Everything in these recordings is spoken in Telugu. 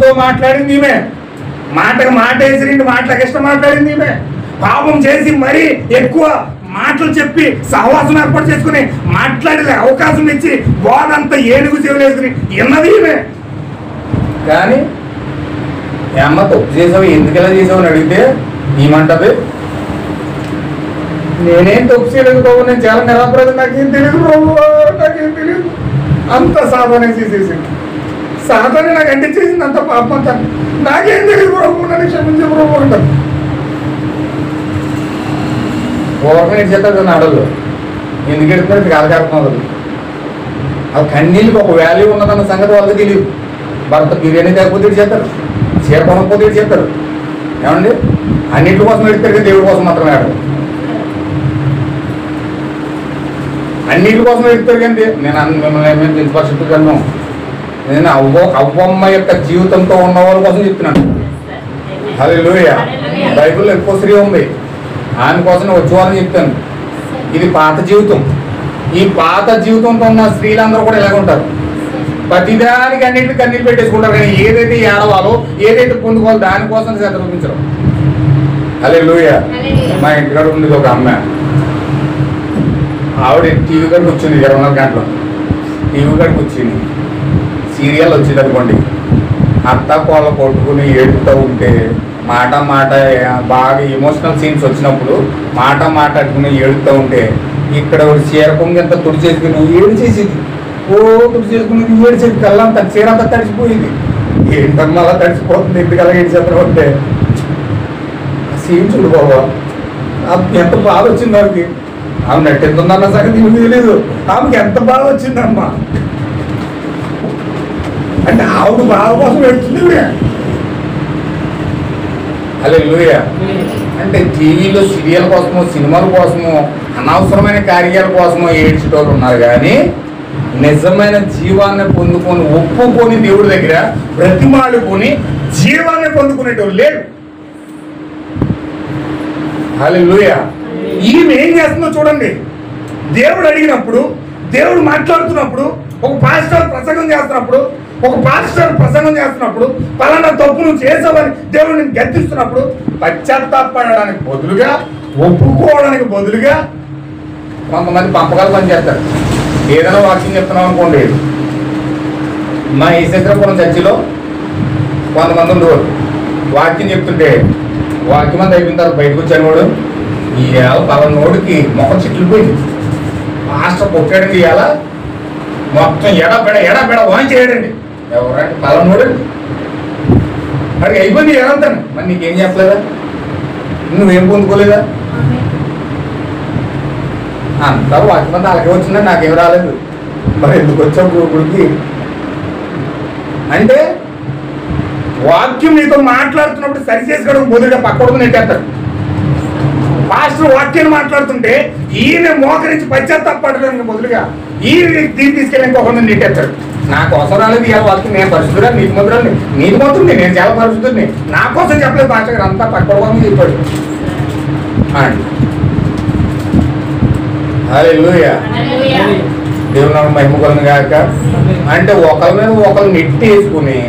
మాట్లాడింది ఈమె, మాటకు మాట వేసి 2 మాటలకు ఇష్టం మాట్లాడింది ఈమె. పాపం చేసి మరీ ఎక్కువ మాటలు చెప్పి సహవాసం ఏర్పాటు చేసుకుని మాట్లాడే అవకాశం ఇచ్చి బోధంతా ఏనుగు చెవులు వేసుకుని విన్నది ఈమె. కానీ ఏమ్మ తప్పు చేసావు, ఎందుకు ఇలా చేసావు అని అడిగితే ఏమంటది, నేనేం తప్పు చేయలేదు బాబు, నేను చాలా నిరాపరాధం, నాకేం తెలియదు బాబు, నాకేం తెలియదు, అంత సాధన చేసేసి సాధన నాకు అంటించేసింది, అంత పాపం అంతా నాకేం తెలియదు ప్రభు, నన్ను క్షమించే ప్రభు అంటారు. పూర్వం చేస్తారు ఆడళ్ళు ఎందుకు ఎడుతున్నారు కాలకాడుతున్నారు. ఆ కన్నీళ్ళకి ఒక వాల్యూ ఉన్నదన్న సంగతి వాళ్ళకి తెలియదు. భర్త బిర్యానీ తగ్గపోతే చేస్తారు, చీర కొనకపోతే చేస్తారు, ఏమండి అన్నింటి కోసం ఎడతారు కదా, దేవుడి కోసం మాత్రమే ఆడరు. అన్నింటి కోసం ఎడతారు కానీ మిమ్మల్ని తెలుసు పరిస్థితి కన్నాం. నేను అవ్వమ్మ యొక్క జీవితంతో ఉన్న వాళ్ళ కోసం చెప్తున్నాను. హల్లెలూయా. బైబిల్లో ఎక్కువ స్త్రీ ఉంది, ఆయన కోసం వచ్చేవాళ్ళని చెప్తాను. ఇది పాత జీవితం. ఈ పాత జీవితంతో ఉన్న స్త్రీలందరూ కూడా ఇలాగ ఉంటారు, ప్రతిదానికి అన్నింటికి కన్నీళ్ళు పెట్టేసుకుంటారు. కానీ ఏదైతే ఏడవాలో, ఏదైతే పొందుకోవాలో దానికోసం శ్రద్ధ చూపించరు. హల్లెలూయా. మా ఇంటికాడ ఉండేది ఒక అమ్మాయి, ఆవిడ టీవీ కాడికి వచ్చింది 24 గంటలు. టీవీ కాడికి వచ్చింది, సీరియల్ వచ్చింది అనుకోండి, అత్త కోళ్ళ కొట్టుకుని ఏడుతూ ఉంటే మాట బాగా ఎమోషనల్ సీన్స్ వచ్చినప్పుడు మాట అట్టుకుని ఏడుతూ ఉంటే ఇక్కడ చీర కొంగంత తుడి చేసుకుని ఏడు చేసేది, తుడి చేసుకుని ఏడిచేది, కళ్ళంతా చీర అంతా తడిచిపోయింది. ఏంటమ్మా అలా తడిచిపోతుంది, ఎందుకలా ఏడిచేద్దాం అంటే సీన్ చూడు బాబా, ఎంత బాధ వచ్చింది ఆమెకి. ఆమె నట్టెందుందన్న సంగతి ఏమి తెలియదు, ఆమెకి ఎంత బాధ వచ్చిందమ్మా అంటే ఆవిడ బాధ కోసం పెడుతుంది. హల్లెలూయా. అంటే టీవీలో సీరియల్ కోసమో, సినిమాల కోసమో, అనవసరమైన కార్యాల కోసమో ఏడ్చేటోళ్ళు ఉన్నారు. కానీ నిజమైన జీవాన్ని పొందుకొని ఒప్పుకొని దేవుడి దగ్గర బ్రతిమాలుకొని జీవాన్ని పొందుకునేటోళ్ళు లేరు. హల్లెలూయా. ఈమె ఏం చేస్తుందో చూడండి. దేవుడు అడిగినప్పుడు, దేవుడు మాట్లాడుతున్నప్పుడు, ఒక పాస్టర్ ప్రసంగం చేస్తున్నప్పుడు పలానా తప్పు నువ్వు చేసావని దేవుడిని గద్దిస్తున్నప్పుడు పశ్చాత్తాపడడానికి బదులుగా, ఒప్పుకోవడానికి బదులుగా కొంతమంది పంపకాలు పనిచేస్తారు. ఏదైనా వాక్యం చెప్తున్నాం అనుకోండి, మా ఈశ్వరపురం చర్చిలో కొంతమంది ఉండేవారు. వాక్యం చెప్తుంటే వాక్యం అంతా అయిపోయిన తర్వాత బయటకు వచ్చాను వాడు, ఇవాళ పలానోడికి మొక్క చిట్లిపోయింది, మాస్టర్ కొట్టాడండి, ఇవాళ మొత్తం ఎడబెడ వాన్ చేయడండి, ఎవరంటే పలానోడండి, అడిగి అయిపోయింది ఏమంతాను. మరి నీకేం చెప్పలేదా, నువ్వేం పొందుకోలేదా? అంతా వాక్యం అంతా అలాగే వచ్చిందని నాకేం రాలేదు, మరి ఎందుకు వచ్చావు గుడికి అంటే వాక్యం నీతో మాట్లాడుతున్నప్పుడు సరి చేసుకోవడం బదులుగా పక్కడుకు నెట్టేస్తాడు. పాస్టర్ వాక్యాన్ని మాట్లాడుతుంటే ఈయన మోకరించి పశ్చాత్తాపడడానికి బదులుగా ఈయన తీసుకెళ్ళి ఇంకొకరిని నెట్టేస్తాడు. నాకు అవసరం రాలేదు ఇవాళ వాక్యం, నేను పరిశుద్ధురా, నీతిమంతుడిని, నేను చాలా పరిశుద్ధుడిని, నా కోసం చెప్పలేదు పాస్టర్ గారు, అంతా పక్కడుకోమని చెప్పాడు. హల్లెలూయా. దేవుని మహిమ కలుగును గాక. అంటే ఒకరి మీద ఒకరు నెట్టేసుకుని,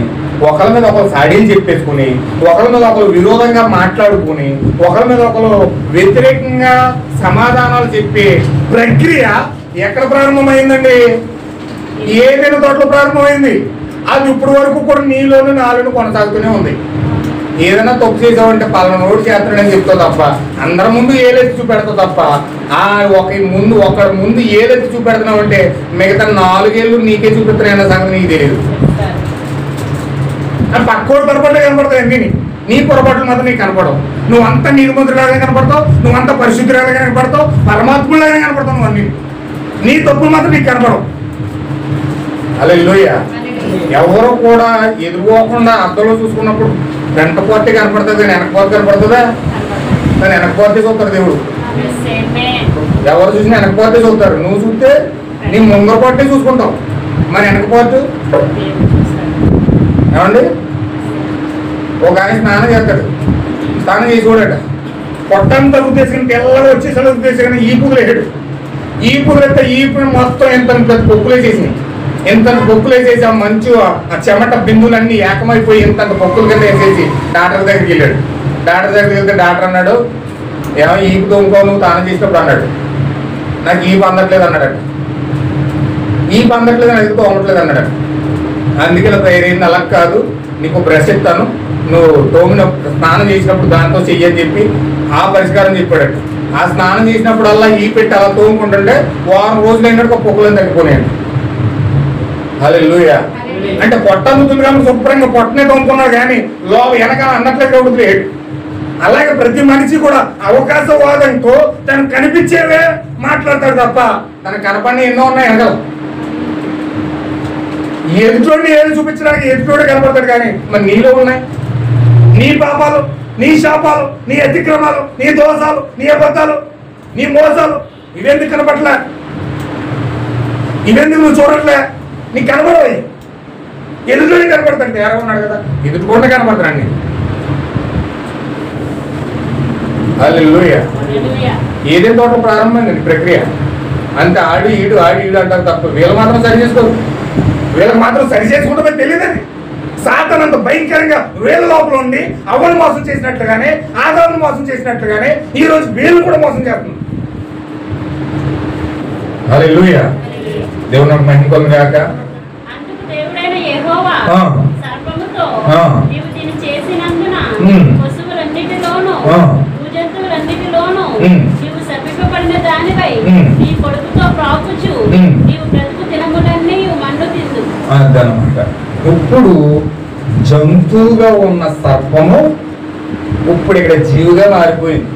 ఒకరి మీద ఒకరు సాడీలు చెప్పేసుకుని, ఒకరి మీద ఒకరు విరోధంగా మాట్లాడుకుని, ఒకరి మీద ఒకరు వ్యతిరేకంగా సమాధానాలు చెప్పే ప్రక్రియ ఎక్కడ ప్రారంభమైందండి? ఏదైనా తోటలో ప్రారంభమైంది. అది ఇప్పటి వరకు కూడా నీలోను నాలోను కొనసాగుతూనే ఉంది. ఏదైనా తప్పు చేసావంటే పలానా నోటు చేస్తాడని చెప్తావు తప్ప, అందరి ముందు ఏలెత్తి చూపెడతావు తప్ప, ఒకరి ముందు ఏలెత్తి చూపెడుతున్నావు అంటే మిగతా 4 ఏళ్ళు నీకే చూపెడుతున్నాయన్న సంగతి నీకు తెలియదు. పక్కోడు పొరపాట్లు కనపడతాయి అన్నీ, నీ పొరపాట్లు మాత్రం నీకు కనపడవు. నువ్వు అంత నీతిమంతుడిలాగా కనపడతావు, నువ్వు అంత పరిశుద్ధులాగా కనపడతావు, పరమాత్ములాగా కనపడతావు. నువ్వు అన్ని నీ తప్పులు మాత్రం నీకు కనపడవు. హల్లెలూయా. ఎవరు కూడా ఎదురుకోకుండా అద్దంలో చూసుకున్నప్పుడు గంట పోతే కనపడుతుంది, కానీ వెనక పోతే కనపడుతుందా? కానీ వెనక పోతే చూస్తారు దేవుడు. ఎవరు చూసినా వెనక పోతే చూస్తారు, నువ్వు చూస్తే నీ ముందర పోతే చూసుకుంటావు, మరి వెనక పోతే ఏమండి? ఒక ఆయన స్నానం చేస్తాడు, స్నానం చేసి చూడట, పొట్టంతా ఉద్దేశం తెల్లగా వచ్చేసాడు, ఉద్దేశం ఈ పువ్వులు వేసాడు, ఈ పువ్వులు ఎత్తే ఈ పువ్వు మొత్తం ఎంత పొక్కులు వేసేసినాయి. ఇంతంత బొక్కులు వేసేసి ఆ మంచు ఆ చెమట బిందువులన్నీ ఏకమైపోయి ఇంతంత బొక్కుల కింద వేసేసి డాక్టర్ దగ్గరికి వెళ్ళాడు. డాక్టర్ దగ్గరికి వెళ్తే డాక్టర్ అన్నాడు, ఏమో ఈపు తోముకో నువ్వు తాను చేసినప్పుడు అన్నాడు. నాకు ఈపు అందట్లేదు అన్నాడు. ఈపు అందట్లేదు అని అడిగితే తోమట్లేదు అన్నాడు. అందుకే ఇలా తయారైంది. అలా కాదు, నీకు బ్రష్ ఇస్తాను, నువ్వు తోమిన స్నానం చేసినప్పుడు దాంతో చెయ్యని చెప్పి ఆ పరిష్కారం చెప్పాడు. ఆ స్నానం చేసినప్పుడు అలా ఈ పెట్టి అలా తోముకుంటుంటే వారం రోజులు అయినట్టు ఒక పొక్కులను తగ్గిపోయాడు. హల్లెలూయా. అంటే పొట్ట అందుతుంది కాబట్టి శుభ్రంగా పొట్టనే తోముకున్నాడు, కానీ వెనకాల అన్నట్లయితే ఉండదు. అలాగే ప్రతి మనిషి కూడా అవకాశవాదంతో తనకు కనిపించేవే మాట్లాడతాడు తప్ప తనకు కనపడిన ఎన్నో ఉన్నాయి వెనకాల. ఎదుటోడిని ఏది చూపించడానికి ఎదుటోడు కనపడతాడు, కానీ మరి నీలో ఉన్నాయి నీ పాపాలు, నీ శాపాలు, నీ అతిక్రమాలు, నీ దోషాలు, నీ అబద్ధాలు, నీ మోసాలు. ఇవెందుకు కనపడలే? ఇవెందుకు నువ్వు చూడట్లే? నీకు కనపడవు. ఎదుటోడి కనపడతాడు. తేడా ఉన్నాడు కదా, ఎదుటికోండి కనపడతాడు. హల్లెలూయా. ఏదే తోట ప్రారంభమైందండి ప్రక్రియ. అంతే ఆడి ఈడు అంటారు తప్ప వీళ్ళు మాత్రం సరి చేసుకోరు. వీళ్ళకి మాత్రం సరి చేసుకుంటే తెలియదండి. సాతాను అంత భయంకరంగా వీళ్ళ లోపల ఉండి అవ్వను మోసం చేసినట్లుగానే ఆదామును మోసం చేసినట్లుగానే ఈ రోజు వీళ్ళు కూడా మోసం చేస్తుంది. హల్లెలూయా. దేవుని నామమునకు మహిమ కలుగును గాక. అందుకు దేవుడైన యెహోవా సర్పముతో, నీవు దీన్ని చేసినందున పశువులన్నిటిలోనూ భూజంతువులన్నిటిలోనూ నీవు శపింపబడిన దానిపై నీ కొడుకుతో ప్రాకుచు నీవు బ్రతుకు దినములన్నీ మన్ను తిందు. అదనమాట. ఇప్పుడు జంతువుగా ఉన్న సర్పము ఇప్పుడు ఇక్కడ జీవుగా మారిపోయింది.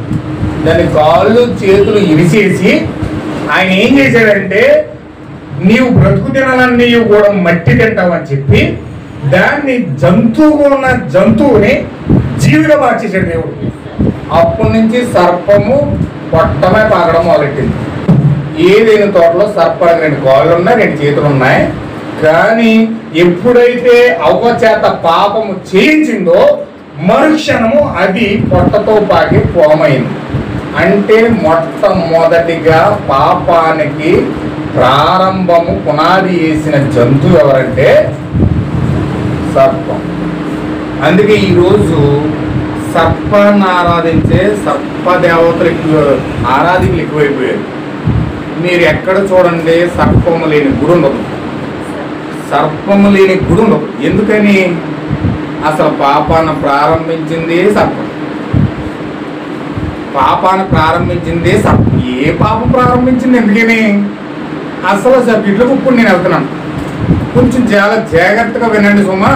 దాని కాళ్ళు చేతులు ఇరిసేసి ఆయన ఏం చేశాడంటే, నీవు బ్రతుకు తినాలని నీవు కూడా మట్టి తింటావని చెప్పి దాన్ని జంతువుగా ఉన్న జంతువుని జీవిగా మార్చేశాడు దేవుడు. అప్పటి నుంచి సర్పము పొట్టమే పాకడం మొదలెట్టింది. ఏదైనా తోటలో సర్పానికి 2 కాళ్ళు ఉన్నాయి, 2 చేతులు ఉన్నాయి. కానీ ఎప్పుడైతే అవ్వ చేత పాపము చేయించిందో మరుక్షణము అది పొట్టతో పాకి పోమైంది. అంటే మొట్టమొదటిగా పాపానికి ప్రారంభము పునాది వేసిన జంతువు ఎవరంటే సర్పం. అందుకే ఈరోజు సర్పాన్ని ఆరాధించే సర్పదేవతలకు ఆరాధికులు ఎక్కువైపోయారు. మీరు ఎక్కడ చూడండి సర్పము లేని గుడి ఉండదు, సర్పము లేని గుడి ఉండదు. ఎందుకని? అసలు పాపాన్ని ప్రారంభించింది సర్పం. పాపాన్ని ప్రారంభించింది సర్పం. ఏ పాపం ప్రారంభించింది? ఎందుకని? అసలు ఇట్లకు ఇప్పుడు నేను వెళ్తున్నాను, కొంచెం చాలా జాగ్రత్తగా వినండి సుమా.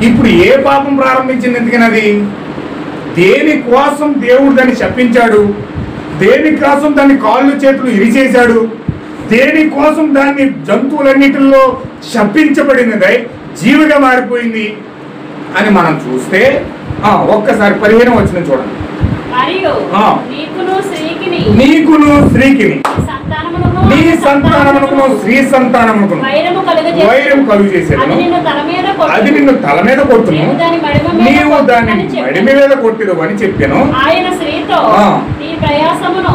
ఇప్పుడు ఏ పాపం ప్రారంభించింది? ఎందుకని? అది దేనికోసం దేవుడు దాన్ని శపించాడు, దేనికోసం దాన్ని కాళ్ళు చేతులు ఇరిచేశాడు, దేనికోసం దాన్ని జంతువులన్నిటిలో శపించబడినదై జీవిగా మారిపోయింది అని మనం చూస్తే ఒక్కసారి 15వ వచనం చూడండి. నీకును స్త్రీకిని నీ సంతానమునకును స్త్రీ సంతానమునకును వైరము కలుగు చేసేది, అది నిన్ను తల మీద కొట్టును, నీవు దాన్ని మడి మీద కొట్టిదు అని చెప్పాను. ఆయన స్త్రీతో నీ ప్రయాసమును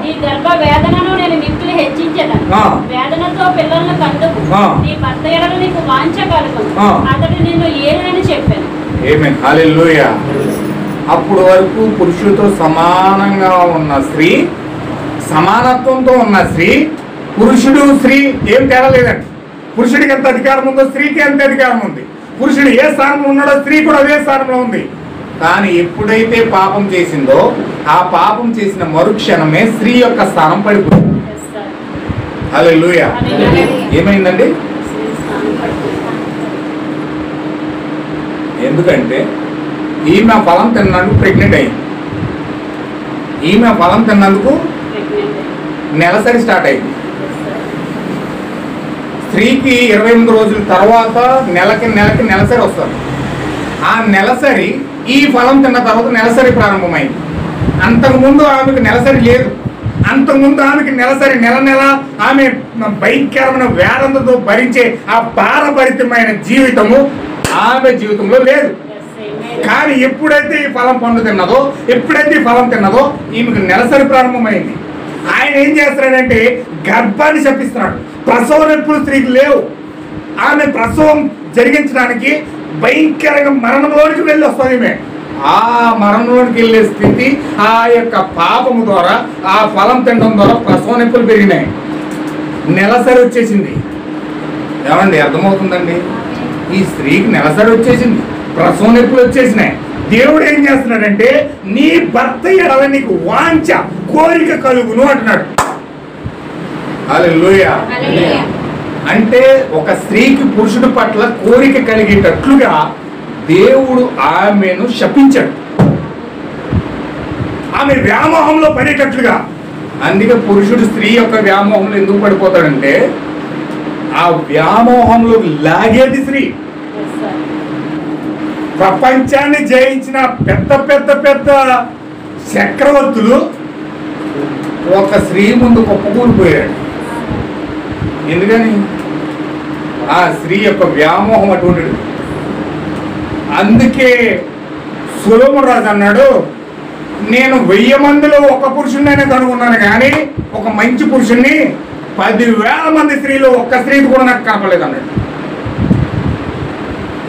నీ గర్భ వేదనను నేను మిక్కిలి హెచ్చించెదను, వేదనతో పిల్లలను కందుకు, నీ భర్త ఎడల నీకు వాంఛ కలుగును, అతడు నిన్ను ఏలునని చెప్పాను. ఆమేన్. హల్లెలూయా. అప్పుడు వరకు పురుషుడితో సమానంగా ఉన్న స్త్రీ, సమానత్వంతో ఉన్న స్త్రీ, పురుషుడు స్త్రీ ఏం తేడా లేదండి. పురుషుడికి ఎంత అధికారం ఉందో స్త్రీకి ఎంత అధికారం ఉంది. పురుషుడు ఏ స్థానంలో ఉన్నాడో స్త్రీ కూడా అదే స్థానంలో ఉంది. కానీ ఎప్పుడైతే పాపం చేసిందో ఆ పాపం చేసిన మరుక్షణమే స్త్రీ యొక్క స్థానం పడిపోయింది. హల్లెలూయా. ఏమైందండి? ఎందుకంటే ఈమె ఫలం తిన్నందుకు ప్రెగ్నెంట్ అయింది. ఈమె ఫలం తిన్నందుకు నెలసరి స్టార్ట్ అయింది. స్త్రీకి 28 రోజుల తర్వాత నెలకి నెలసరి వస్తుంది. ఆ నెలసరి ఈ ఫలం తిన్న తర్వాత నెలసరి ప్రారంభమైంది. అంతకుముందు ఆమెకు నెలసరి లేదు. అంతకుముందు ఆమెకి నెలసరి నెల ఆమె భయంకరమైన వేదంతో భరించే ఆ భారభరితమైన జీవితము ఆమె జీవితంలో లేదు. కానీ ఎప్పుడైతే ఈ ఫలం పండు తిన్నదో, ఎప్పుడైతే ఈ ఫలం తిన్నదో ఈమెకు నెలసరి ప్రారంభమైంది. ఆయన ఏం చేస్తున్నాడంటే గర్భాన్ని శపిస్తున్నాడు. ప్రసవ నొప్పులు స్త్రీకి లేవు. ఆమె ప్రసవం జరిగించడానికి భయంకరంగా మరణంలోనికి వెళ్ళి వస్తుంది. ఆ మరణంలోనికి వెళ్ళే స్థితి ఆ యొక్క పాపము ద్వారా, ఆ ఫలం తినడం ద్వారా ప్రసవ నొప్పులు పెరిగినాయి. నెలసరి వచ్చేసింది. ఏమండి అర్థమవుతుందండి? ఈ స్త్రీకి నెలసరి వచ్చేసింది, ప్రసవ నొప్పులు వచ్చేసినాయి. దేవుడు ఏం చేస్తున్నాడంటే నీ భర్త ఎడల నీకు వాంఛ కోరిక కలుగును అంటున్నాడు. హల్లెలూయా. అంటే ఒక స్త్రీకి పురుషుడి పట్ల కోరిక కలిగేటట్లుగా దేవుడు ఆమెను శపించాడు, ఆమె వ్యామోహంలో పడేటట్లుగా. అందుకే పురుషుడు స్త్రీ యొక్క వ్యామోహంలో ఎందుకు పడిపోతాడంటే ఆ వ్యామోహంలో లాగేది స్త్రీ. ప్రపంచాన్ని జయించిన పెద్ద పెద్ద పెద్ద చక్రవర్తులు ఒక స్త్రీ ముందు కుప్పకూలిపోయాడు. ఎందుకని? ఆ స్త్రీ యొక్క వ్యామోహం అటువంటిది. అందుకే సొలొమోను రాజు అన్నాడు, నేను 1000 మందిలో ఒక పురుషుడినైనా కనుగొన్నాను కానీ ఒక మంచి పురుషుణ్ణి 10,000 మంది స్త్రీలో ఒక్క స్త్రీని కూడా నాకు కాపలేదు అన్నాడు.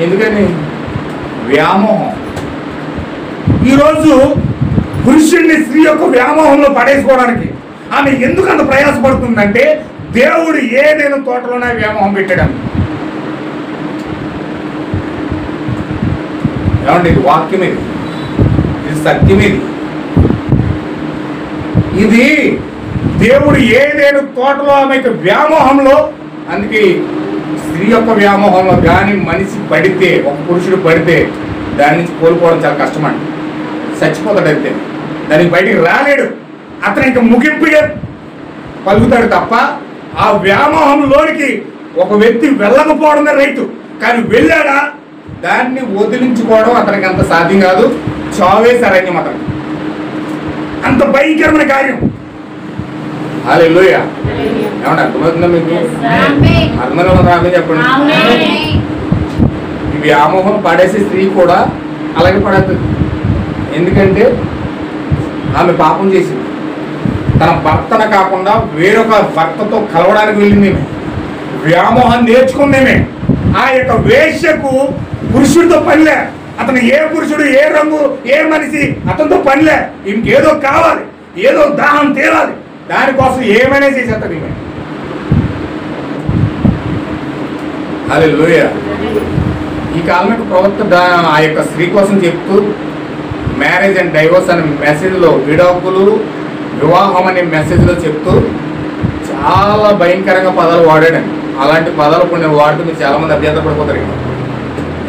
ఎందుకని? వ్యామోహం. ఈరోజు పురుషుడిని స్త్రీ యొక్క వ్యామోహంలో పడేసుకోవడానికి ఆమె ఎందుకు అంత ప్రయాసపడుతుందంటే దేవుడు ఏదైనా తోటలోనే వ్యామోహం పెట్టాడు. ఏమండి? ఇది వాక్యం, ఇది సత్యం. ఇది దేవుడు ఏదైనా తోటలో ఆమెకు వ్యామోహంలో, అందుకే స్త్రీ యొక్క వ్యామోహంలో కానీ మనిషి పడితే, ఒక పురుషుడు పడితే దాని నుంచి కోలుకోవడం చాలా కష్టమండి. చచ్చిపోతాడు. అయితే దానికి బయటికి రాలేడు. అతను ఇంకా ముగింపుగా పలుకుతాడు తప్ప ఆ వ్యామోహంలోనికి ఒక వ్యక్తి వెళ్ళకపోవడమే రైతు. కానీ వెళ్ళాడా దాన్ని వదిలించుకోవడం అతనికి అంత సాధ్యం కాదు. చావే శరణ్యం అతనికి. అంత భయంకరమైన కార్యం. హల్లెలూయా. ఏమన్నా అర్థమవుతుందా మీకు? అర్థమవుతుందా చెప్పండి. ఈ వ్యామోహం పడేసే స్త్రీ కూడా అలాగే పడుతుంది. ఎందుకంటే ఆమె పాపం చేసింది. తన భర్తను కాకుండా వేరొక భర్తతో కలవడానికి వెళ్ళింది. వ్యామోహం నేర్చుకుందేమే. ఆ యొక్క వేశ్యకు పురుషుడితో పనిలే. అతను ఏ పురుషుడు, ఏ రంగు, ఏ మనిషి, అతనితో పనిలే. ఇంకేదో కావాలి, ఏదో దాహం తీరాలి, దానికోసం ఏమైనా చేసేస్తాడు ఈమె. హల్లెలూయా. ఈ కాలంలో ప్రవక్త ఆ యొక్క స్త్రీ కోసం చెప్తూ మ్యారేజ్ అండ్ డైవోర్స్ అనే మెసేజ్లో, విడాకులు వివాహం అనే మెసేజ్లో చెప్తూ చాలా భయంకరంగా పదాలు వాడాడండి. అలాంటి పదాలు కొన్ని వాడుతూ మీరు చాలామంది అభ్యంతర పడిపోతారు.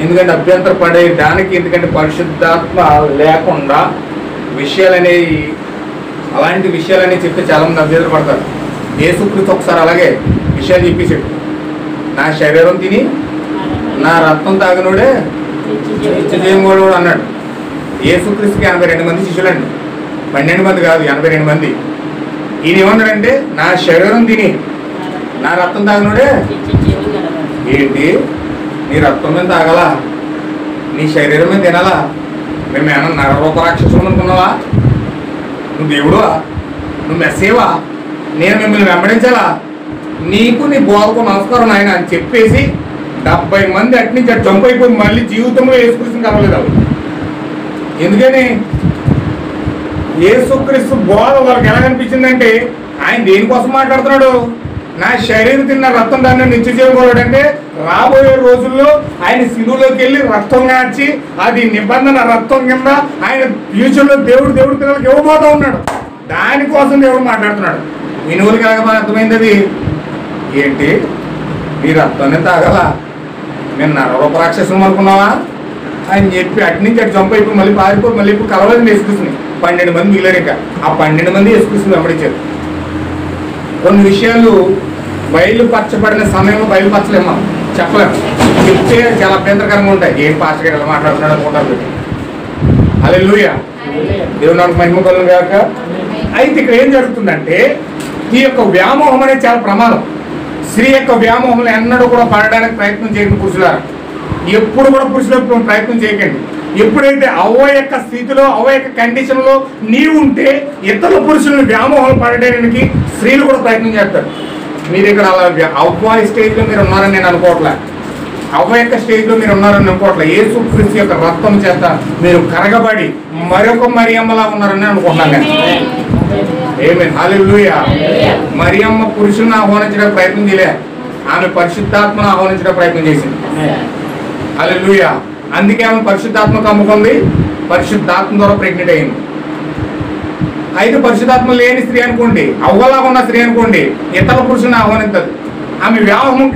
ఎందుకంటే అభ్యంతర పడేయడానికి, ఎందుకంటే పరిశుద్ధాత్మ లేకుండా విషయాలనేవి, అలాంటి విషయాలనేవి చెప్తే చాలామంది అభ్యంతర పడతారు. యేసుక్రీస్తు ఒకసారి అలాగే విషయాలు చెప్పేసాడు. నా శరీరం తిని నా రక్తం తాగినోడే నిత్యజీవముడు అన్నాడు. యేసుక్రీస్తుకి 82 మంది శిష్యులండి. 12 మంది కాదు, 82 మంది. ఈయన ఏమన్నాడంటే నా శరీరం తిని నా రక్తం తాగినోడే. ఏంటి? నీ రక్తం మీద తాగలా, నీ శరీరం మీద తినాలా? మేము ఏమన్నా నరరూప రాక్షసులు అనుకున్నావా? నువ్వు దేవుడువా? నువ్వు మెస్సేవా? నేను మిమ్మల్ని వెంబడించాలా? నీకు నీ బోధకు నమస్కారం ఆయన అని చెప్పేసి 70 మంది అటు నుంచి అటు జంప్ అయిపోయి మళ్ళీ జీవితంలో యేసుక్రీస్తుని కలవలేదు. ఎందుకని? యేసుక్రీస్తు బోధ వాళ్ళకి ఎలా కనిపించిందంటే ఆయన దేనికోసం మాట్లాడుతున్నాడు? నా శరీరం తిన్న రక్తం దాన్ని నిత్య చేయకూడదు అంటే రాబోయే రోజుల్లో ఆయన శిలువలోకి వెళ్ళి రక్తం కాచి అది నిబంధన రక్తం కింద ఆయన ఫ్యూచర్లో దేవుడు పిల్లలకి ఇవ్వబోతా ఉన్నాడు. దానికోసం దేవుడు మాట్లాడుతున్నాడు. వినువులు కాగా అర్థమైంది. అది ఏంటి? నీ రక్తాన్ని తాగలా, మేము నరరూప రాక్షసులు అనుకున్నావా అని చెప్పి అటు నుంచి అటు జంప్ అయిపోయి మళ్ళీ పారిపోయి మళ్ళీ ఇప్పుడు కలవలేదు యేసుక్రీస్తుని. 12 మంది మిగిలారు. ఇంకా ఆ 12 మంది యేసుక్రీస్తుని వెంబడించారు. కొన్ని విషయాలు బయలుపరచబడిన సమయంలో బయలుపరచలేమా, చెప్పలేము. చెప్తే చాలా అభ్యంతరకరంగా ఉంటాయి. ఏం పాస్టర్ గారు ఎలా మాట్లాడుతున్నాడు అనుకుంటారు. హల్లెలూయా. దేవుని నామమునకు మహిమ కలుగును గాక. అయితే ఇక్కడ ఏం జరుగుతుందంటే ఈ యొక్క వ్యామోహం అనేది చాలా ప్రమాదం. స్త్రీ యొక్క వ్యామోహంలో ఎన్నడూ కూడా పడడానికి ప్రయత్నం చేయకండి పురుషులారా. ఎప్పుడు కూడా పురుషులకు ప్రయత్నం చేయకండి. ఎప్పుడైతే అవ్వ యొక్క స్థితిలో, అవ్వ యొక్క కండిషన్లో నీవు ఉంటే ఇతరుల పురుషులను వ్యామోహం పడడానికి స్త్రీలు కూడా ప్రయత్నం చేస్తారు. మీరు ఇక్కడ అలా అవ్వ స్టేజ్లో మీరు ఉన్నారని నేను అనుకోవట్లే. అవ్వ యొక్క స్టేజ్లో మీరు ఉన్నారని అనుకోవట్లే. యేసుక్రీస్తు యొక్క రక్తం చేత మీరు కరగబడి మరొక మరియమ్మలా ఉన్నారని అనుకుంటున్నాను నేను. ఆమేన్, హల్లెలూయా. మరియమ్మ పురుషుని ఆహ్వానించడానికి ప్రయత్నం చేయలే, ఆమె పరిశుద్ధాత్మను ఆహ్వానించడానికి ప్రయత్నం చేసింది. హల్లెలూయా. అందుకే ఆమె పరిశుద్ధాత్మకు అమ్ముకుంది, పరిశుద్ధాత్మ ద్వారా ప్రెగ్నెంట్ అయింది. అయితే పరిశుద్ధాత్మ లేని స్త్రీ అనుకోండి, అవ్వలాగా ఉన్న స్త్రీ అనుకోండి, ఇతర పురుషుని ఆహ్వానిస్తుంది. ఆమె వ్యామోహం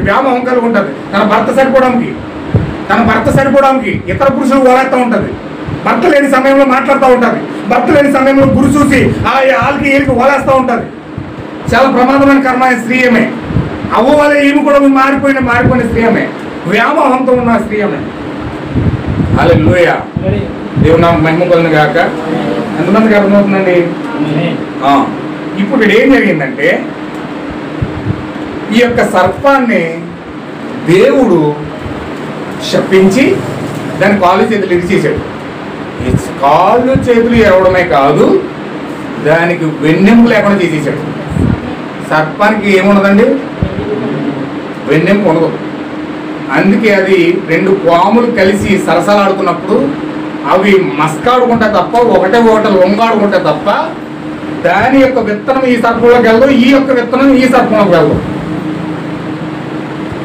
కలిగి ఉంటుంది. తన భర్త సరిపోవడానికి ఇతర పురుషులు ఓలాడుతూ ఉంటుంది. భర్త లేని సమయంలో మాట్లాడుతూ ఉంటుంది. భర్త లేని సమయంలో గురి చూసి వాళ్ళకి వీళ్ళకి ఓలేస్తూ ఉంటుంది. చాలా ప్రమాదమైన కర్మ స్త్రీ ఆమె. అవ్వ వల్ల ఏమి కూడా మారిపోయిన స్త్రీ ఆమె. వ్యామోహంతో ఉన్న స్త్రీ ఆమె. హల్లెలూయా. దేవుని నామమునకు మహిమ కలుగును గాక. ఎంతమందికి అర్థమవుతుందండి? ఇప్పుడు ఇక్కడ ఏం జరిగిందంటే, ఈ యొక్క సర్పాన్ని దేవుడు శపించి దాని కాళ్ళు చేతులు ఇరిచేసాడు. కాళ్ళు చేతులు ఎరవడమే కాదు, దానికి వెన్నెముక లేకుండా చేసేసాడు. సర్పానికి ఏమున్నదండి? వెన్నెముక ఉండదు. అందుకే అది రెండు పాములు కలిసి సరసలాడుతున్నప్పుడు అవి మస్కాడుకుంటాయి తప్ప ఒకటే లొంగాడుకుంటాయి తప్ప దాని యొక్క విత్తనం ఈ సర్పంలోకి వెళ్దాం, ఈ యొక్క విత్తనం ఈ సర్పంలోకి వెళ్దాం.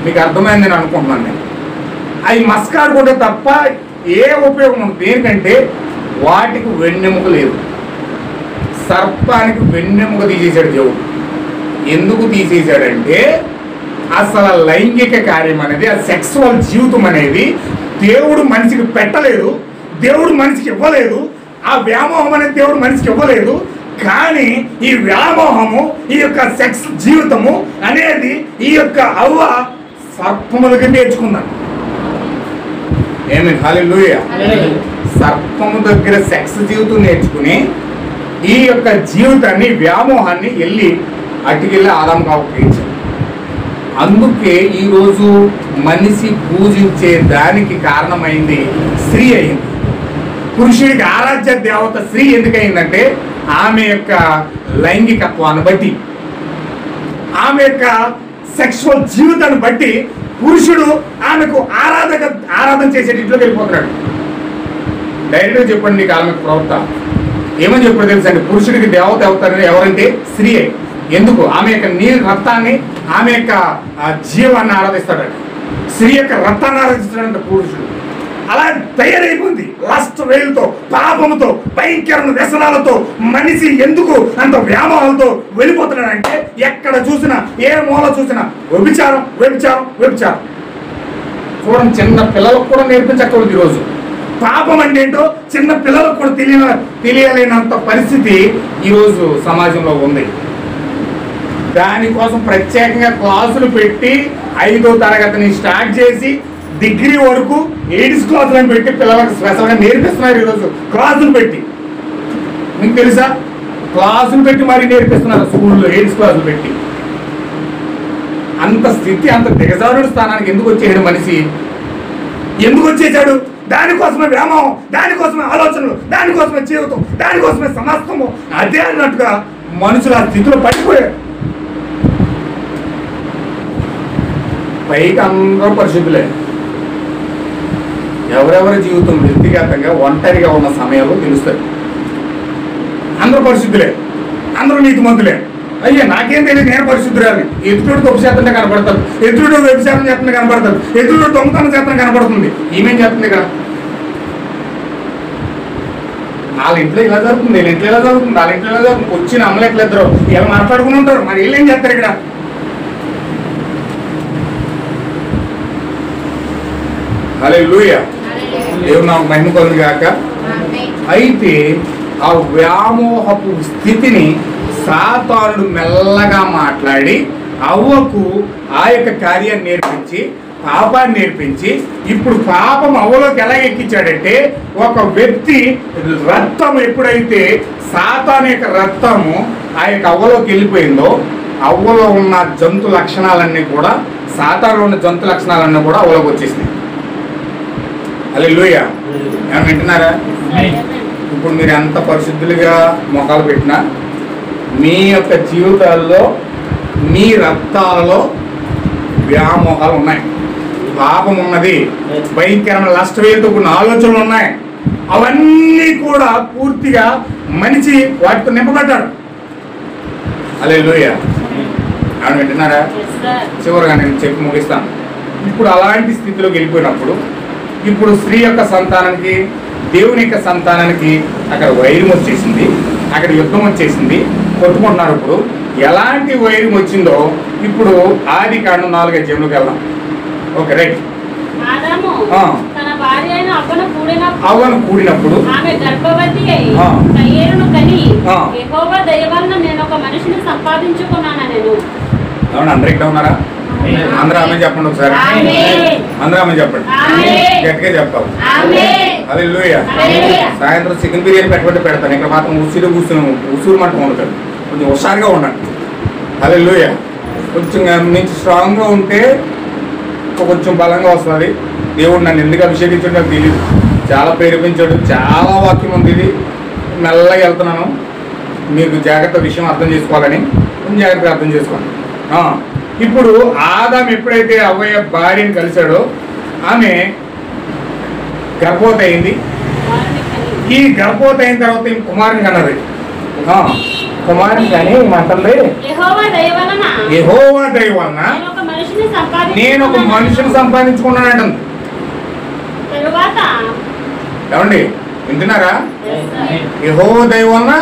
మీకు అర్థమైంది నేను అనుకుంటున్నాను. నేను అవి మస్కాడుకుంటే తప్ప ఏ ఉపయోగం ఉండదు. దేనికంటే వాటికి వెన్నెముక లేదు. సర్పానికి వెన్నెముక తీసేశాడు దేవుడు. ఎందుకు తీసేశాడంటే అసలు లైంగిక కార్యం అనేది, ఆ సెక్సువల్ జీవితం అనేది దేవుడు మనిషికి పెట్టలేదు, దేవుడు మనిషికి ఇవ్వలేదు. ఆ వ్యామోహం అనేది దేవుడు మనిషికి ఇవ్వలేదు. కానీ ఈ వ్యామోహము, ఈ యొక్క సెక్స్ జీవితము అనేది ఈ యొక్క అవ్వ సర్పములకి నేర్చుకున్నాను. ఆమేన్, హల్లెలూయా. సర్పము దగ్గర సెక్స్ జీవితం నేర్చుకుని ఈ యొక్క జీవితాన్ని, వ్యామోహాన్ని అటుకెళ్ళి ఆదాముకు అప్పగించాడు. అందుకే ఈరోజు మనిషి పూజించే దానికి కారణమైంది స్త్రీ అయింది. పురుషుడికి ఆరాధ్య దేవత స్త్రీ ఎందుకయిందంటే ఆమె యొక్క లైంగికత్వాన్ని బట్టి, ఆమె యొక్క సెక్షువల్ జీవితాన్ని బట్టి పురుషుడు ఆమెకు ఆరాధన చేసేటిలోకి వెళ్ళిపోతున్నాడు. డైరెక్ట్గా చెప్పండి, నీకు ఆమెకు ప్రవక్త ఏమని చెప్పాడు తెలుసండి? పురుషుడికి దేవత అవుతారని ఎవరంటే స్త్రీయే. ఎందుకు? ఆమె యొక్క రక్తాన్ని, ఆమె యొక్క జీవాన్ని ఆరాధిస్తాడంట. స్త్రీ యొక్క రక్తాన్ని ఆరాధిస్తాడంట పురుషుడు. అలా తయారైపోయింది. లస్ట్ వేలుతో, పాపముతో, భయంకరమైన వ్యసనాలతో మనిషి ఎందుకు అంత వ్యామోహాలతో వెళ్ళిపోతున్నాడంటే ఎక్కడ చూసినా, ఏ మూల చూసినా వ్యభిచారం. చూడండి, చిన్న పిల్లలకు కూడా నేర్పించకూడదు ఈరోజు. పాపం అంటే ఏంటో చిన్న పిల్లలకు కూడా తెలియలేనంత పరిస్థితి ఈరోజు సమాజంలో ఉంది. దానికోసం ప్రత్యేకంగా క్లాసులు పెట్టి 5వ తరగతిని స్టార్ట్ చేసి డిగ్రీ వరకు ఎయిడ్స్ క్లాసులను పెట్టి పిల్లలకు స్పెషల్గా నేర్పిస్తున్నారు ఈరోజు. క్లాసులు పెట్టి, మీకు తెలుసా? క్లాసులు పెట్టి మరీ నేర్పిస్తున్నారు స్కూల్లో, ఎయిడ్స్ క్లాసులు పెట్టి. అంత స్థితి, అంత దిగజారుడు స్థానానికి ఎందుకు వచ్చేసాడు మనిషి? ఎందుకు వచ్చేసాడు? దానికోసమే వ్యామోహం, దానికోసమే ఆలోచనలు, దానికోసమే జీవితం, దానికోసమే సమస్తము. అదే అన్నట్టుగా మనుషులు ఆ స్థితిలో పడిపోయారు. పైకి అందరూ పరిశుద్ధులే. ఎవరెవరి జీవితం వ్యక్తిగతంగా ఒంటరిగా ఉన్న సమయంలో తెలుస్తుంది. అందరూ పరిశుద్ధులే, అందరూ నీతిమంతులే. అయ్యా నాకేం తెలియదు, నేను పరిశుద్ధురాలి. ఎదురుడు తప్పు చేస్తుంటే కనపడతాడు, ఎదురుడు వ్యభిచారం చేస్తుంటే కనపడతాడు, ఎదురుడు దొంగతనం చేస్తుంటే కనపడుతుంది. ఈమెం చేస్తుంది ఇక్కడ? వాళ్ళ ఇంట్లో ఇలా జరుగుతుంది, వీళ్ళ ఇంట్లో ఇలా జరుగుతుంది, వాళ్ళ ఇంట్లో ఇలా జరుగుతుంది. వచ్చిన అమ్మలు ఎట్లా ఇద్దరు ఇలా మాట్లాడుకుని ఉంటారు. మరి వీళ్ళు ఏం చేస్తారు ఇక్కడ? హల్లెలూయా. దేవుని నామమునకు మహిమ కలుగును గాక. అయితే ఆ వ్యామోహపు స్థితిని సాతానుడు మెల్లగా మాట్లాడి అవ్వకు ఆ యొక్క కార్యాన్ని నేర్పించి, పాపాన్ని నేర్పించి, ఇప్పుడు పాపం అవ్వలోకి ఎలా ఎక్కించాడంటే, ఒక వ్యక్తి రక్తం ఎప్పుడైతే సాతాను యొక్క రక్తము ఆ యొక్క అవ్వలోకి వెళ్ళిపోయిందో, అవ్వలో ఉన్న జంతు లక్షణాలన్నీ కూడా, సాతానులో ఉన్న జంతు లక్షణాలన్నీ కూడా అవ్వలోకి వచ్చేసినాయి. హల్లెలూయా. ఏమన్నా వింటున్నారా? ఇప్పుడు మీరు ఎంత పరిశుద్ధులుగా మొఖాలు పెట్టినా మీ యొక్క జీవితాల్లో మీ రక్తాలలో వ్యామోహాలు ఉన్నాయి, పాపం ఉన్నది, భయంకరమైన నష్టవేలుతో కొన్ని ఆలోచనలు ఉన్నాయి. అవన్నీ కూడా పూర్తిగా మనిషి వాటితో నింపబడ్డాడు. హల్లెలూయా. ఆమె వింటున్నారా? చివరిగా నేను చెప్పి ముగిస్తాను. ఇప్పుడు అలాంటి స్థితిలోకి వెళ్ళిపోయినప్పుడు ఇప్పుడు స్త్రీ యొక్క సంతానానికి దేవుని యొక్క సంతానానికి అక్కడ వైరం వచ్చేసింది, అక్కడ యుద్ధం వచ్చేసింది, కొట్టుకుంటున్నారు. ఇప్పుడు ఎలాంటి వైరం వచ్చిందో ఇప్పుడు ఆదికాండం 4వ అధ్యాయంలోకి వెళ్దాం. Okay, right. అవ్వను కూడినప్పుడు ఆమె గర్భవతి అయి కయ్యేరును కని యెహోవా దయ వలన నేను ఒక మనిషిని సంపాదించుకున్నాను. నేను అవును. అందరూ ఇక్కడ ఉన్నారా? అందరూ ఆమె చెప్పండి ఒకసారి. అందరూ ఆమె చెప్పండి, గట్టిగా చెప్పాలి. హల్లెలూయా. సాయంత్రం చికెన్ బిర్యానీ పెట్టబట్టి పెడతాను. ఇక్కడ మాత్రం ఉసూరు మంటం ఉండదు, కొంచెం హుషారుగా ఉండండి. హల్లెలూయా. కొంచెం నుంచి స్ట్రాంగ్గా ఉంటే కొంచెం బలంగా వస్తుంది. దేవుడు నన్ను ఎందుకు అభిషేకించాడు నాకు తెలియదు, చాలా ప్రేరేపించాడు, చాలా వాక్యం ఉంది. ఇది మెల్లగా వెళ్తున్నాను, మీకు జాగ్రత్త విషయం అర్థం చేసుకోవాలని కొంచెం జాగ్రత్తగా అర్థం చేసుకోండి. ఇప్పుడు ఆదాము ఎప్పుడైతే అవ్వయ్య భార్యను కలిశాడో ఆమె గర్భవతి అయింది. ఈ గర్భవతి అయిన తర్వాత ఈ కుమారుని కన్నది. కుమారుని కానీ మాట్లాడే యెహోవా దయ వలన నేను ఒక మనిషిని సంపాదించుకున్నానంట. ఏమండి వింటున్నారా? యెహోవా దయ వలన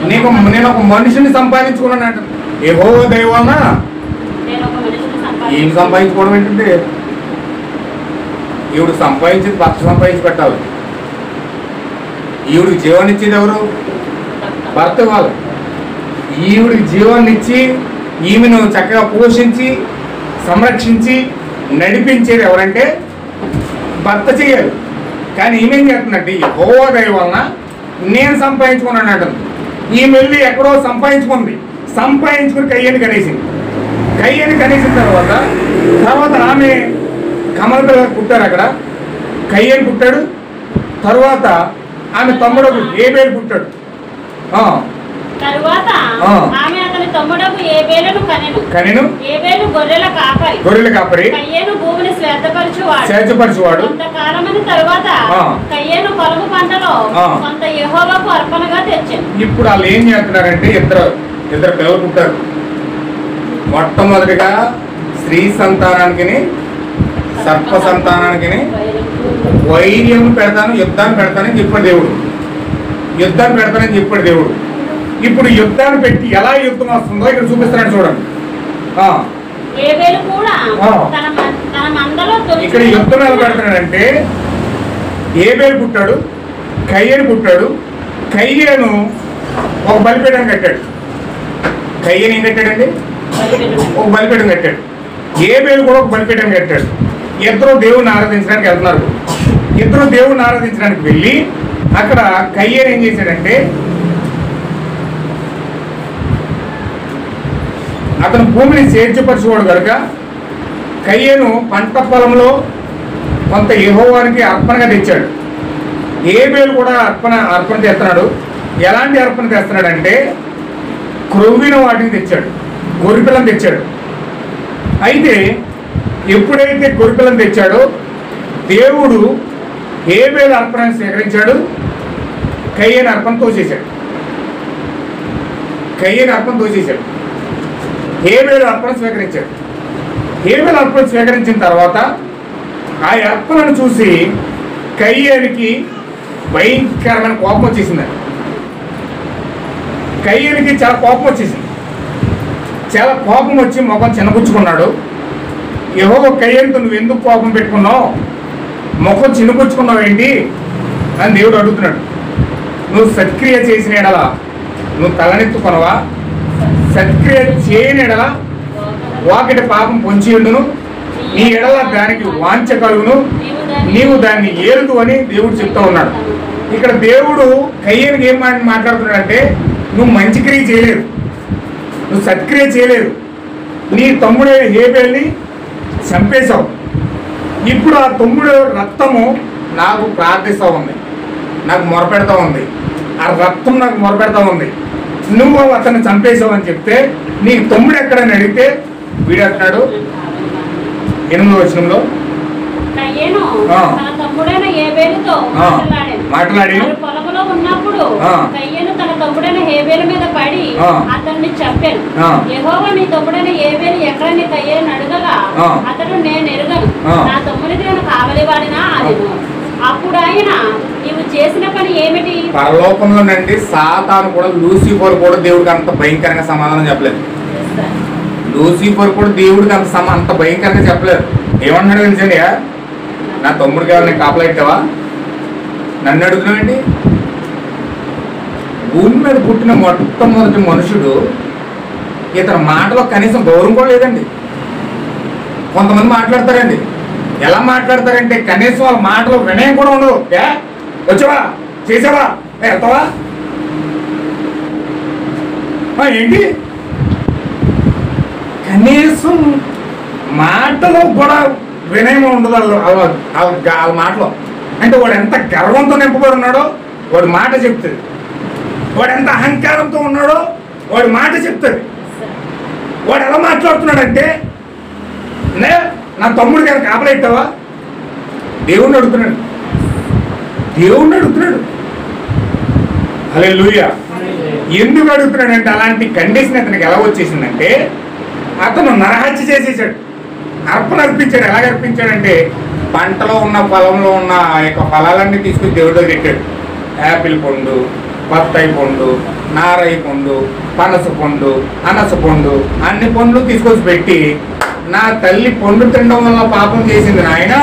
నేను ఒక మనిషిని సంపాదించుకున్నానంట. యెహోవా దయ వలన ఏం సంపాదించుకోవడం ఏంటంటే ఈవిడ సంపాదించేది భర్త సంపాదించి పెట్టాలి. ఈవిడికి జీవాన్ని ఇచ్చేది ఎవరు? భర్త వాళ్ళు. ఈవిడికి జీవాన్ని ఇచ్చి ఈమెను చక్కగా పోషించి సంరక్షించి నడిపించేది ఎవరంటే భర్త చేయాలి. కానీ ఈమెం చేస్తున్నట్టు యెహోవా దయ వలన నేను సంపాదించుకున్నాను అంటుంది. ఈమె వెళ్ళి ఎక్కడో సంపాదించుకుని కయ్యని కనేసింది. కయ్యని కనేసిన తర్వాత ఆమె కమల పిల్లలు పుట్టారు. అక్కడ కయ్యని పుట్టాడు. తర్వాత ఆమె తమ్ముడు ఏబేలు పుట్టాడు. గొర్రెల కాపరి సేద్యపరచువాడు. ఇప్పుడు వాళ్ళు ఏం చేస్తున్నారంటే ఇద్దరు పిల్లలు పుట్టారు. మొట్టమొదటిగా స్త్రీ సంతానానికి సర్ప సంతానానికి వైర్యం పెడతాను, యుద్ధాన్ని పెడతానని చెప్పాడు దేవుడు. ఇప్పుడు యుద్ధాన్ని పెట్టి ఎలా యుద్ధం వస్తుందో ఇక్కడ చూపిస్తున్నాడు చూడండి. ఇక్కడ యుద్ధం ఎలా పెడతాడంటే ఏబేలు పుట్టాడు, కయ్యను పుట్టాడు. కయ్యను ఒక బలిపీఠం కట్టాడు. కయ్యను ఏం కట్టాడండి? ఒక బలిపీఠం కట్టాడు. ఏబేలు కూడా ఒక బలిపీఠం కట్టాడు. ఇద్దరు దేవుణ్ణి ఆరాధించడానికి వెళ్తున్నారు. ఇద్దరు దేవుణ్ణి ఆరాధించడానికి వెళ్ళి అక్కడ కయ్యను ఏం చేశాడంటే అతను భూమిని సేద్యపరచుకోడు కనుక కయ్యను పంట పొలంలో కొంత యెహోవానికి అర్పణగా తెచ్చాడు. ఏబేలు కూడా అర్పణ తెస్తున్నాడు. ఎలాంటి అర్పణ తెస్తున్నాడంటే క్రొవ్విన వాటిని తెచ్చాడు, గొర్రెపిల్లను తెచ్చాడు. అయితే ఎప్పుడైతే గొర్రెపిల్లను తెచ్చాడో దేవుడు ఏబేలు అర్పణ స్వీకరించాడు, కయ్యను అర్పణ తోసేశాడు. ఏబేలు అర్పణ స్వీకరించాడు. ఏబేలు అర్పణ స్వీకరించిన తర్వాత ఆ అర్పణను చూసి కయ్యనికి భయంకరమైన కోపం వచ్చేసింది. కయ్యనికి చాలా కోపం వచ్చి ముఖం చిన్నపుచ్చుకున్నాడు. యెహోవా కయ్యనితో నువ్వు ఎందుకు కోపం పెట్టుకున్నావు, ముఖం చిన్నపుచ్చుకున్నావు ఏంటి అని దేవుడు అడుగుతున్నాడు. నువ్వు సత్క్రియ చేసిన ఎడల నువ్వు తలనెత్తుకొనవా? సత్క్రియ చేయని ఎడల వాకిటి పాపం పొంచి ఉండును, నీ ఎడల దానికి వాంఛ కలుగును, నీవు దాన్ని ఏలుదు అని దేవుడు చెప్తా ఉన్నాడు. ఇక్కడ దేవుడు కయ్యనికి ఏం మాట్లాడుతున్నాడంటే నువ్వు మంచి క్రియ చేయలేదు, నువ్వు సత్క్రియ చేయలేదు, నీ తమ్ముడే హేబేల్ని చంపేశావు. ఇప్పుడు ఆ తమ్ముడు రక్తము నాకు ప్రార్థిస్తూ ఉంది, నాకు మొరపెడతా ఉంది, ఆ రక్తం నాకు మొరపెడతా ఉంది, నువ్వు అతన్ని చంపేశావు అని చెప్తే నీకు తమ్ముడు ఎక్కడని అడిగితే వీడు అంటున్నాడు 8వ వచనంలో కయ్యేను తన తమ్ముడైన హేబేలుతో మాట్లాడాను. పొలంలో ఉన్నప్పుడు కయ్యేను తన తమ్ముడైన హేబేలు మీద పడి అతన్ని చంపాను. యెహోవా నీ తమ్ముడైన హేబేలు ఎక్కడని కయ్యేను అడగగా అతడు నేను ఎరుగను, నా తమ్ముడికి నేను కావలివాడినా అనెను. అప్పుడు ఆయన నీవు చేసిన పని ఏమిటి? పరలోకంలోనండి సాతాను కూడా లూసిఫర్ కూడా దేవుడికి అంత భయంకరంగా సమాధానం చెప్పలేదు. లూసిఫర్ కూడా దేవుడికి అంత భయంకరంగా చెప్పలేదు. ఏమన్నాడు తెలుసండి, నా తమ్ముడికి ఎవరిని కాపలా ఇట్టావా, నన్ను అడుగుతున్నావండి. భూమి మీద పుట్టిన మొట్టమొదటి మనుషుడు ఇతని మాటలో కనీసం గౌరవం కూడా లేదండి. కొంతమంది మాట్లాడతారండి, ఎలా మాట్లాడతారంటే కనీసం వాళ్ళ మాటలో వినయం కూడా ఉండదు. వచ్చావా, చేసావా, వెళ్తావా, ఏంటి, కనీసం మాటలో కూడా వినయం ఉండదు వాళ్ళ మాటలో. అంటే వాడు ఎంత గర్వంతో నింపబడి ఉన్నాడో వాడు మాట చెప్తుంది, వాడు ఎంత అహంకారంతో ఉన్నాడో వాడు మాట చెప్తుంది. వాడు ఎలా మాట్లాడుతున్నాడంటే నా తమ్ముడు గారు కాపలా ఇట్టావా, దేవుణ్ణి అడుగుతున్నాడు, దేవుణ్ణి అడుగుతున్నాడు. హల్లెలూయా. ఎందుకు అడుగుతున్నాడంటే అలాంటి కండిషన్ అతనికి ఎలా వచ్చేసిందంటే అతను నరహత్య చేసేసాడు, అర్పణ అర్పించాడు. ఎలాగ అర్పించాడంటే పంటలో ఉన్న పొలంలో ఉన్న ఆ యొక్క ఫలాలన్నీ తీసుకుని దేవుడి దగ్గర పెట్టాడు. యాపిల్ పండు, బత్తాయి పండు, నారయ్య పండు, పనస పండు, అనస పండు, అన్ని పండ్లు తీసుకొచ్చి పెట్టి నా తల్లి పండు తినడం వల్ల పాపం చేసింది నాయన,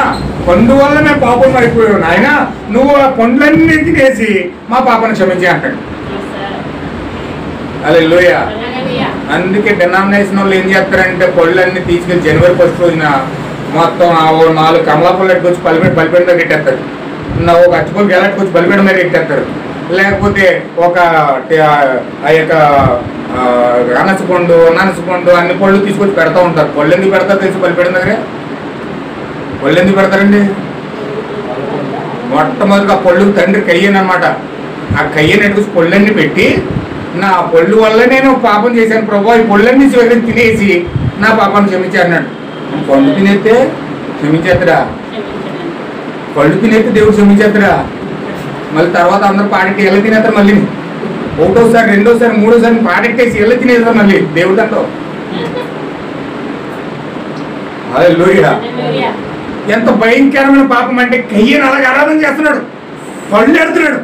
పండు వల్ల మేము పాపం అయిపోయావు నాయన, నువ్వు ఆ పండ్లన్నీ తినేసి మా పాపను క్షమించి అంటాడు. హల్లెలూయా. అందుకే డినామినేషన్ వాళ్ళు ఏం చేస్తారంటే పళ్ళన్నీ తీసుకెళ్ళి జనవరి 1 రోజున మొత్తం 4 కమలా పళ్ళు ఎట్టుకొచ్చి బలిపేడ మీద పెట్టేస్తారు, ఒక అచ్చిపళ్ళు గెలట్టుకొచ్చి బలిపేడ మీద పెట్టేస్తారు, లేకపోతే ఒక ఆ యొక్క అనసపండు అన్ని పళ్ళు తీసుకొచ్చి పెడతా ఉంటారు. పళ్ళు ఎందుకు పెడతారు తెలిసి బలిపేడ దగ్గర? పళ్ళు ఎందుకు పెడతారండి? మొట్టమొదటి ఆ పళ్ళు తండ్రి కయ్యను అనమాట. ఆ కయ్యను ఎట్టుకొచ్చి పళ్ళన్నీ పెట్టి నా పళ్ళు వల్ల నేను పాపం చేశాను ప్రభు, ఈ పళ్ళన్నీ తినేసి నా పాపాన్ని క్షమించి అన్నాడు. పళ్ళు తినేస్తే క్షమించేద్దరా? పళ్ళు తినేస్తే దేవుడు క్షమించేద్దరా? మళ్ళీ తర్వాత అందరూ పాడెట్టి ఎల్ల తినేస్తారు. మళ్ళీ ఒకటోసారి, రెండోసారి, మూడోసారి పాడెట్టేసి ఎల్ల తినేస్తారు మళ్ళీ దేవుడు దాంట్లో. హల్లెలూయా. ఎంత భయంకరమైన పాపం అంటే కయ్యను అలాగే ఆరాధన చేస్తున్నాడు, పళ్ళు ఎడుతున్నాడు.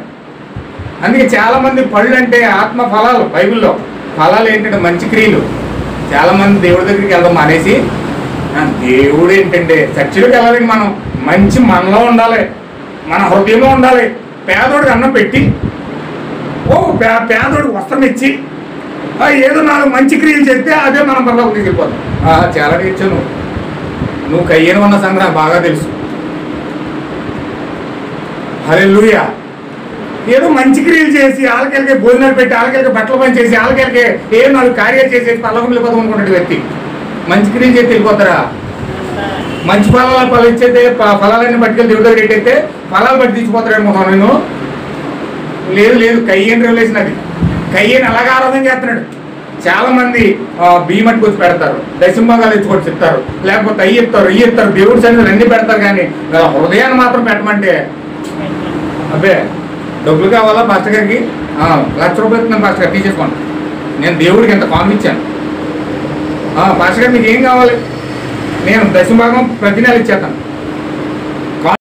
అందుకే చాలా మంది పళ్ళు అంటే ఆత్మ ఫలాలు, బైబిల్లో ఫలాలు ఏంటంటే మంచి క్రియలు. చాలా మంది దేవుడి దగ్గరికి వెళ్దాం మానేసి దేవుడు ఏంటంటే చర్చిలోకి వెళ్ళాలి, మనం మంచి మనలో ఉండాలి, మన హృదయంలో ఉండాలి. పేదోడికి అన్నం పెట్టి పేదోడికి వస్త్రం ఇచ్చి ఏదో 4 మంచి క్రియలు చేస్తే అదే మనం పరలోకి తీసుకెళ్ళిపోతాం. చాలా నేర్చాను, నువ్వు కయ్యను ఉన్న సంగతి బాగా తెలుసు. హల్లెలూయా. ఏదో మంచి క్రియలు చేసి ఆలకెళ్ళకే భోజనాలు పెట్టి ఆలకెళ్ళకే బట్టలు పని చేసి ఆలకెళ్ళకే ఏదో 4 కార్యాలు చేసేసి పర్లోకం వెళ్ళిపోతాం అనుకున్నట్టు వ్యక్తి మంచి క్రియలు చేసి వెళ్ళిపోతారా? మంచి ఫలాలు ఇచ్చేస్తే ఫలాలన్నీ పట్టుకెళ్ళి దేవుడి దగ్గర పెట్టయితే ఫలాలు బట్టి తీసిపోతారు అనుకుంటాను నేను. లేదు, కయ్యని రిలేషన్ అది. కయ్యని అలాగే ఆరాధన చేస్తున్నాడు. చాలా మంది బియ్యమట్టుకు వచ్చి పెడతారు, దశంభాగాలు ఇచ్చుకొని చెప్తారు, లేకపోతే అయ్యి ఇస్తారు, దేవుడి సన్నిధిలో అన్ని పెడతారు. కానీ హృదయాన్ని మాత్రం పెట్టమంటే అబ్బే డబ్బులు కావాలా పాస్టర్ గారికి, 1,00,000 రూపాయలు ఇస్తున్నాను పాస్టర్ గారు తీసేసుకోండి, నేను దేవుడికి ఎంత కాను ఇచ్చాను. పాస్టర్ గారు మీకు ఏం కావాలి, నేను దశంభాగం ప్రతి నెల ఇచ్చేస్తాను.